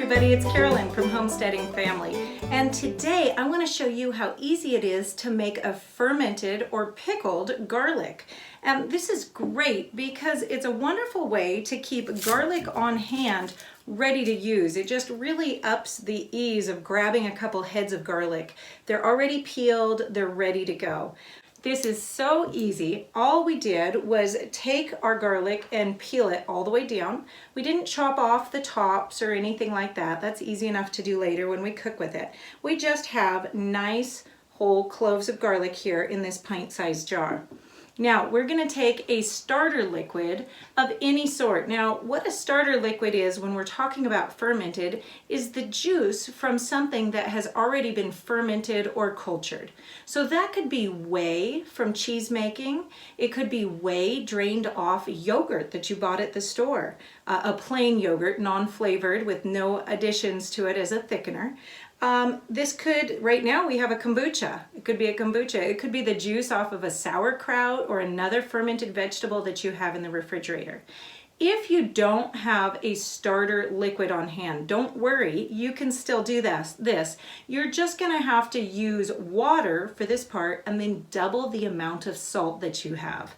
everybody, it's Carolyn from Homesteading Family, and today I want to show you how easy it is to make a fermented or pickled garlic. And this is great because it's a wonderful way to keep garlic on hand ready to use. It just really ups the ease of grabbing a couple heads of garlic. They're already peeled, they're ready to go. This is so easy. All we did was take our garlic and peel it all the way down. We didn't chop off the tops or anything like that. That's easy enough to do later when we cook with it. We just have nice whole cloves of garlic here in this pint-sized jar. Now we're going to take a starter liquid of any sort. Now what a starter liquid is when we're talking about fermented is the juice from something that has already been fermented or cultured. So that could be whey from cheese making. It could be whey drained off yogurt that you bought at the store. A plain yogurt, non-flavored with no additions to it as a thickener. This could, right now we have a kombucha. It could be a kombucha. It could be the juice off of a sauerkraut or another fermented vegetable that you have in the refrigerator. If you don't have a starter liquid on hand, don't worry, you can still do this. You're just gonna have to use water for this part and then double the amount of salt that you have.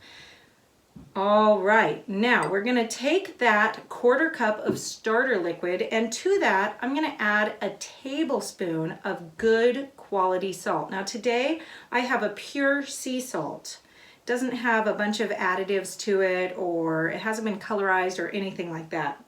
All right, now we're going to take that quarter cup of starter liquid, and to that I'm going to add a tablespoon of good quality salt. Now today I have a pure sea salt. It doesn't have a bunch of additives to it, or it hasn't been colorized or anything like that.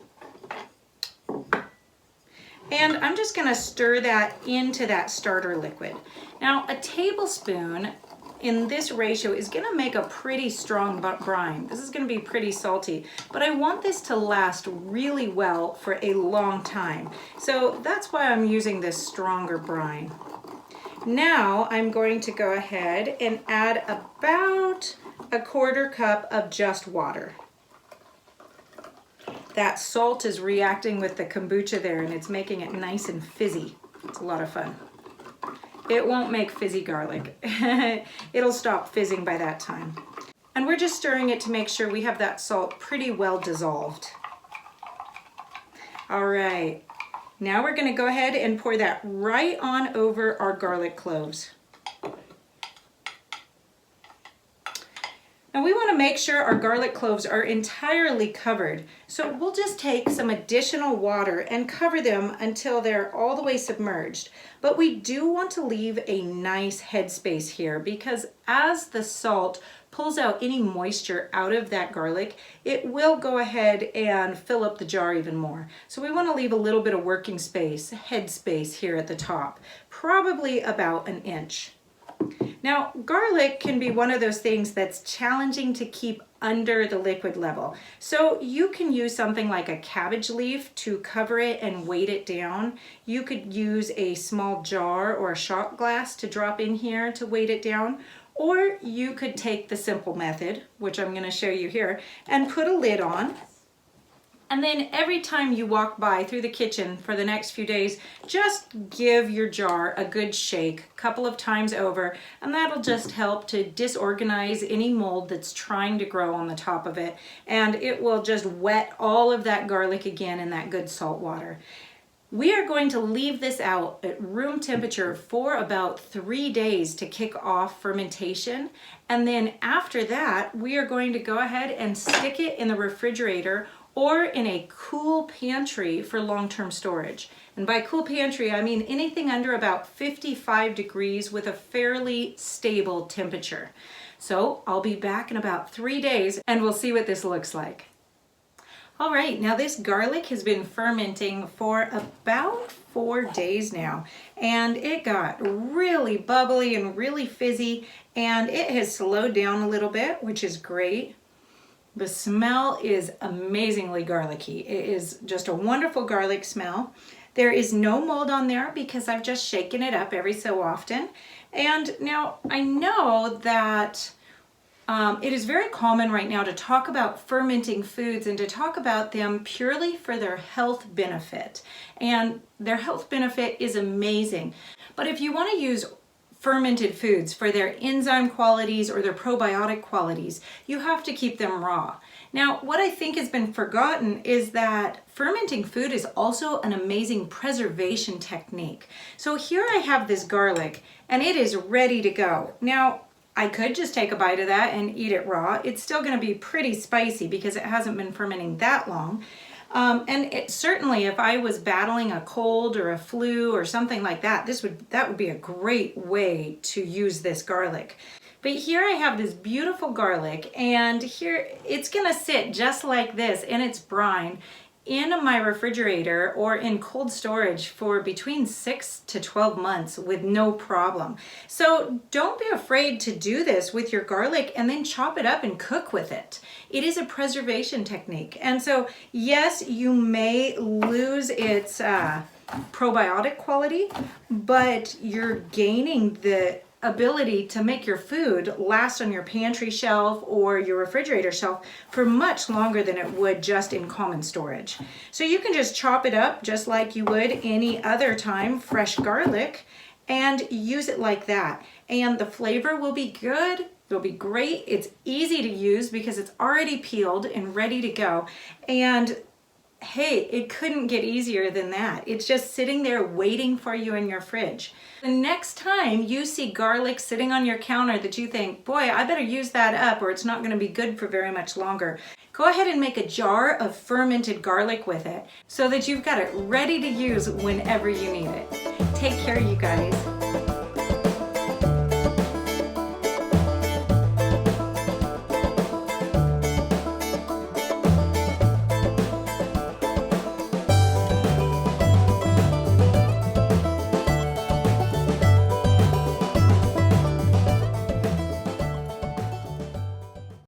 And I'm just going to stir that into that starter liquid. Now a tablespoon in this ratio is going to make a pretty strong brine. This is going to be pretty salty, but I want this to last really well for a long time. So that's why I'm using this stronger brine. Now I'm going to go ahead and add about a quarter cup of just water. That salt is reacting with the kombucha there and it's making it nice and fizzy. It's a lot of fun. It won't make fizzy garlic. It'll stop fizzing by that time. And we're just stirring it to make sure we have that salt pretty well dissolved. All right, now we're gonna go ahead and pour that right on over our garlic cloves. Now we want to make sure our garlic cloves are entirely covered. So we'll just take some additional water and cover them until they're all the way submerged. But we do want to leave a nice headspace here because as the salt pulls out any moisture out of that garlic, it will go ahead and fill up the jar even more. So we want to leave a little bit of working space, headspace here at the top, probably about an inch. Now, garlic can be one of those things that's challenging to keep under the liquid level. So you can use something like a cabbage leaf to cover it and weight it down. You could use a small jar or a shot glass to drop in here to weight it down. Or you could take the simple method, which I'm going to show you here, and put a lid on. And then every time you walk by through the kitchen for the next few days, just give your jar a good shake a couple of times over, and that'll just help to disorganize any mold that's trying to grow on the top of it, and it will just wet all of that garlic again in that good salt water. We are going to leave this out at room temperature for about 3 days to kick off fermentation, and then after that we are going to go ahead and stick it in the refrigerator or in a cool pantry for long-term storage. And by cool pantry, I mean anything under about 55 degrees with a fairly stable temperature. So I'll be back in about 3 days and we'll see what this looks like. All right, now this garlic has been fermenting for about 4 days now, and it got really bubbly and really fizzy, and it has slowed down a little bit, which is great. The smell is amazingly garlicky. It is just a wonderful garlic smell. There is no mold on there because I've just shaken it up every so often. And now I know that it is very common right now to talk about fermenting foods and to talk about them purely for their health benefit. And their health benefit is amazing. But if you want to use fermented foods for their enzyme qualities or their probiotic qualities, you have to keep them raw. Now, what I think has been forgotten is that fermenting food is also an amazing preservation technique. So here I have this garlic and it is ready to go. Now, I could just take a bite of that and eat it raw. It's still going to be pretty spicy because it hasn't been fermenting that long. And it, certainly if I was battling a cold or a flu or something like that, that would be a great way to use this garlic. But here I have this beautiful garlic, and here it's gonna sit just like this in its brine in my refrigerator or in cold storage for between 6 to 12 months with no problem. So don't be afraid to do this with your garlic and then chop it up and cook with it. It is a preservation technique. And so yes, you may lose its probiotic quality, but you're gaining the ability to make your food last on your pantry shelf or your refrigerator shelf for much longer than it would just in common storage. So you can just chop it up just like you would any other time, fresh garlic, and use it like that. And the flavor will be good. It'll be great. It's easy to use because it's already peeled and ready to go. And hey, it couldn't get easier than that. It's just sitting there waiting for you in your fridge. The next time you see garlic sitting on your counter that you think, boy, I better use that up or it's not going to be good for very much longer, go ahead and make a jar of fermented garlic with it so that you've got it ready to use whenever you need it. Take care, you guys.